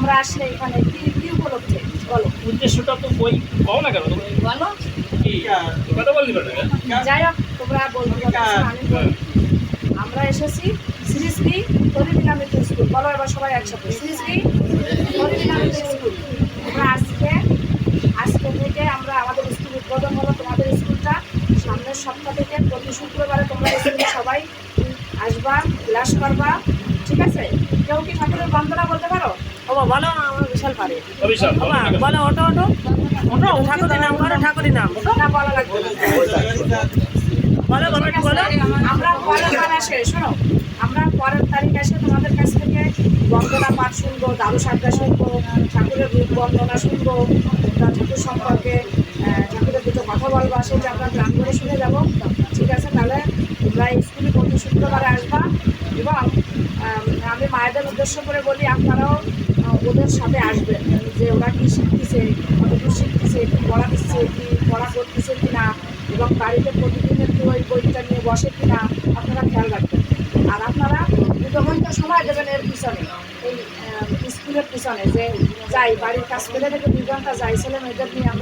তোমরা আসলে এখানে কি কি উপলক্ষে বলো? উদ্দেশ্যটা তো বই কও না কেন তুমি? বলো। কি কথা বলতে পারবে না? যাই হোক তোমরা বলতে পারছো, আমি বলি। আমরা এসেছি শ্রী শ্রী হরিবিলা মিত্র স্কুল। বলো এবার সবাই একসাথে, শ্রী শ্রী হরিবিলা মিত্র স্কুল। আমরা আজকে থেকে আমরা আমাদের স্কুল উদ্বোধন হলো। তোমাদের স্কুলটা সামনের সপ্তাহ থেকে প্রতি শুক্রবারে তোমরা স্কুলে সবাই আসবা, ক্লাস করবা, ঠিক আছে? কেউ কি ঠাকুরের বন্দনা বলতে পারো? ও বলো, আমার বিশাল পারে। অভিশাপ বলো, ওটো ওটো ওটো, ঠাকুরের নাম করো, ঠাকুরের নাম না বলা লাগবে না। বলো বলো বলো। আমরা পরের বার আসে, শোনো, আমরা পরের তারিখ আসে তোমাদের কাছ থেকে বন্দনা পাঠ শুনবো, দারু সাজা শুনবো, ঠাকুরের রূপ বন্দনা শুনবো, ঠাকুর সম্পর্কে ঠাকুরের দুটো কথা বলবো, সেটা আমরা গান করে শুনে যাবো, ঠিক আছে? তাহলে তোমরা স্কুলে প্রতি শুক্রবারে আসবা। এবং আমি মায়েদের উদ্দেশ্য করে বলি, আপনারাও ওদের সাথে আসবেন, যে ওরা কী শিখতেছে, কতটুকু শিখতেছে, কী পড়া দিচ্ছে, কী পড়া করতেছে কি না, এবং বাড়িতে প্রতিদিন একটু ওই বইটা নিয়ে বসে কি না, আপনারা খেয়াল রাখবেন। আর আপনারা 2 ঘন্টা সময় দেবেন এর পিছনে, এই স্কুলের পিছনে, যে যাই বাড়ির কাজ ফেলে থেকে 2 ঘন্টা যাই ছেলে মেয়েদের নিয়ে আমরা